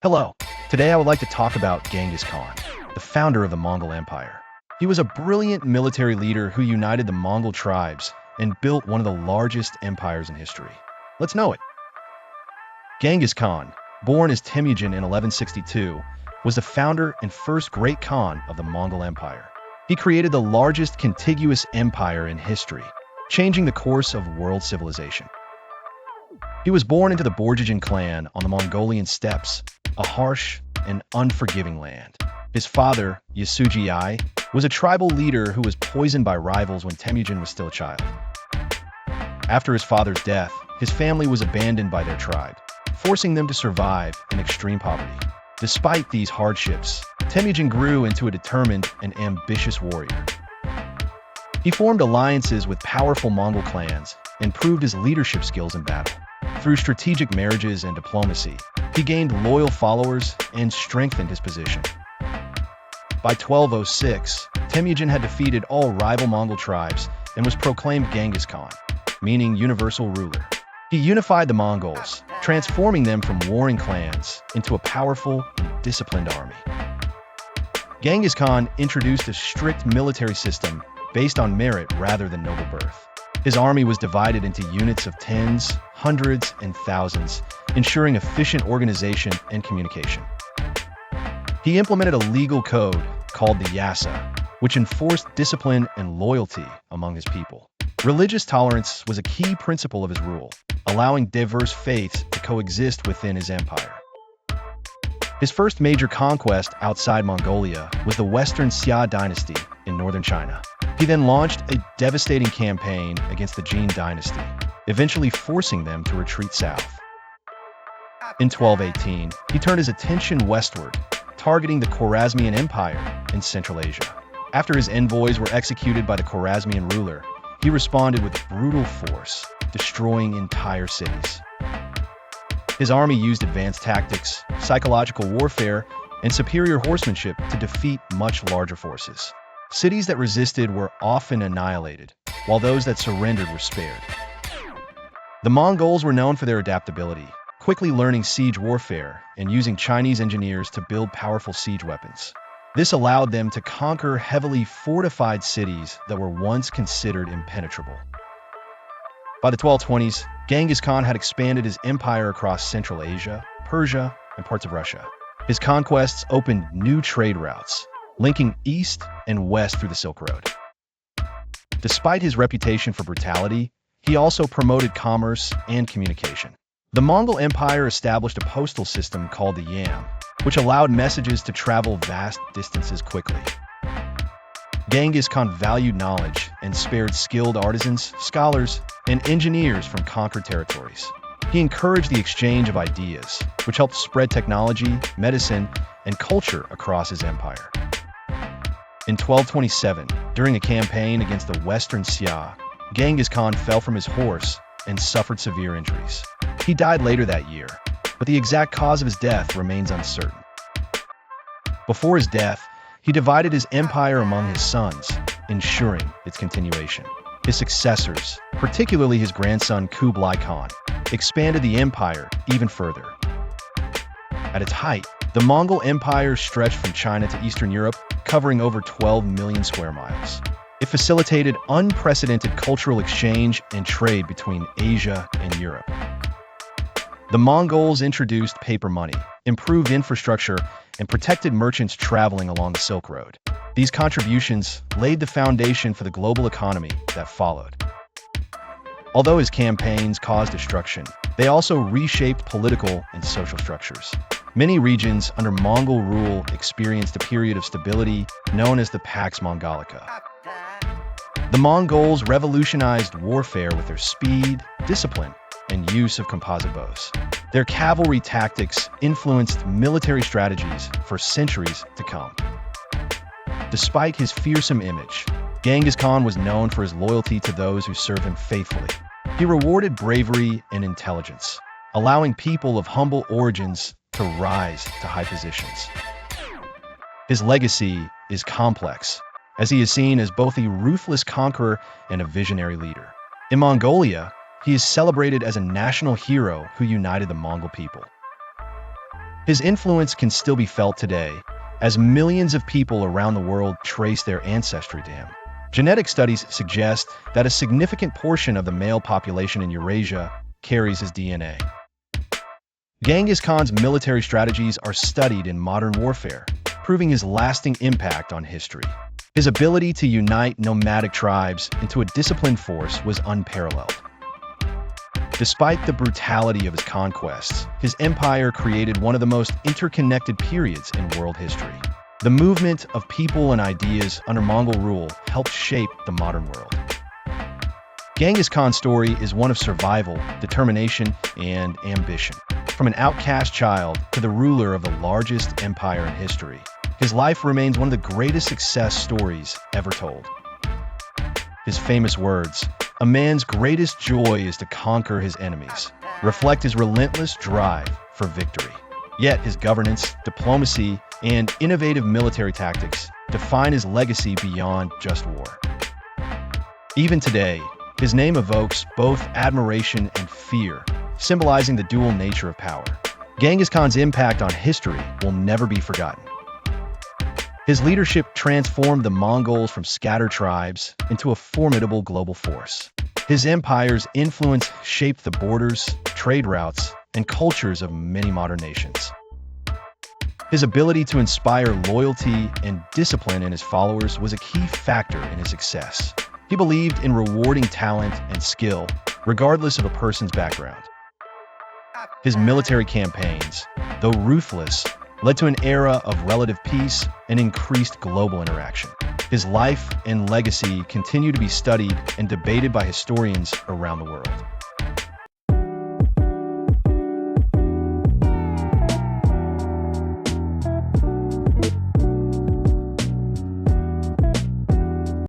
Hello. Today I would like to talk about Genghis Khan, the founder of the Mongol Empire. He was a brilliant military leader who united the Mongol tribes and built one of the largest empires in history. Let's know it. Genghis Khan, born as Temujin in 1162, was the founder and first great Khan of the Mongol Empire. He created the largest contiguous empire in history, changing the course of world civilization. He was born into the Borjigin clan on the Mongolian steppes, a harsh and unforgiving land. His father, Yasuji I, was a tribal leader who was poisoned by rivals when Temujin was still a child. After his father's death, his family was abandoned by their tribe, forcing them to survive in extreme poverty. Despite these hardships, Temujin grew into a determined and ambitious warrior. He formed alliances with powerful Mongol clans and proved his leadership skills in battle. Through strategic marriages and diplomacy, he gained loyal followers and strengthened his position. By 1206, Temujin had defeated all rival Mongol tribes and was proclaimed Genghis Khan, meaning universal ruler. He unified the Mongols, transforming them from warring clans into a powerful and disciplined army. Genghis Khan introduced a strict military system based on merit rather than noble birth. His army was divided into units of tens, hundreds, and thousands, ensuring efficient organization and communication. He implemented a legal code called the Yasa, which enforced discipline and loyalty among his people. Religious tolerance was a key principle of his rule, allowing diverse faiths to coexist within his empire. His first major conquest outside Mongolia was the Western Xia dynasty in northern China. He then launched a devastating campaign against the Jin dynasty, eventually forcing them to retreat south. In 1218, he turned his attention westward, targeting the Khwarezmian Empire in Central Asia. After his envoys were executed by the Khwarezmian ruler, he responded with brutal force, destroying entire cities. His army used advanced tactics, psychological warfare, and superior horsemanship to defeat much larger forces. Cities that resisted were often annihilated, while those that surrendered were spared. The Mongols were known for their adaptability, quickly learning siege warfare and using Chinese engineers to build powerful siege weapons. This allowed them to conquer heavily fortified cities that were once considered impenetrable. By the 1220s, Genghis Khan had expanded his empire across Central Asia, Persia, and parts of Russia. His conquests opened new trade routes, linking east and west through the Silk Road. Despite his reputation for brutality, he also promoted commerce and communication. The Mongol Empire established a postal system called the Yam, which allowed messages to travel vast distances quickly. Genghis Khan valued knowledge and spared skilled artisans, scholars, and engineers from conquered territories. He encouraged the exchange of ideas, which helped spread technology, medicine, and culture across his empire. In 1227, during a campaign against the Western Xia, Genghis Khan fell from his horse and suffered severe injuries. He died later that year, but the exact cause of his death remains uncertain. Before his death, he divided his empire among his sons, ensuring its continuation. His successors, particularly his grandson Kublai Khan, expanded the empire even further. At its height, the Mongol Empire stretched from China to Eastern Europe, covering over 12 million square miles. It facilitated unprecedented cultural exchange and trade between Asia and Europe. The Mongols introduced paper money, improved infrastructure, and protected merchants traveling along the Silk Road. These contributions laid the foundation for the global economy that followed. Although his campaigns caused destruction, they also reshaped political and social structures. Many regions under Mongol rule experienced a period of stability known as the Pax Mongolica. The Mongols revolutionized warfare with their speed, discipline, and use of composite bows. Their cavalry tactics influenced military strategies for centuries to come. Despite his fearsome image, Genghis Khan was known for his loyalty to those who served him faithfully. He rewarded bravery and intelligence, allowing people of humble origins to rise to high positions. His legacy is complex, as he is seen as both a ruthless conqueror and a visionary leader. In Mongolia, he is celebrated as a national hero who united the Mongol people. His influence can still be felt today, as millions of people around the world trace their ancestry to him. Genetic studies suggest that a significant portion of the male population in Eurasia carries his DNA. Genghis Khan's military strategies are studied in modern warfare, proving his lasting impact on history. His ability to unite nomadic tribes into a disciplined force was unparalleled. Despite the brutality of his conquests, his empire created one of the most interconnected periods in world history. The movement of people and ideas under Mongol rule helped shape the modern world. Genghis Khan's story is one of survival, determination, and ambition. From an outcast child to the ruler of the largest empire in history, his life remains one of the greatest success stories ever told. His famous words, "A man's greatest joy is to conquer his enemies," reflect his relentless drive for victory. Yet his governance, diplomacy, and innovative military tactics define his legacy beyond just war. Even today, his name evokes both admiration and fear, symbolizing the dual nature of power. Genghis Khan's impact on history will never be forgotten. His leadership transformed the Mongols from scattered tribes into a formidable global force. His empire's influence shaped the borders, trade routes, and cultures of many modern nations. His ability to inspire loyalty and discipline in his followers was a key factor in his success. He believed in rewarding talent and skill, regardless of a person's background. His military campaigns, though ruthless, led to an era of relative peace and increased global interaction. His life and legacy continue to be studied and debated by historians around the world.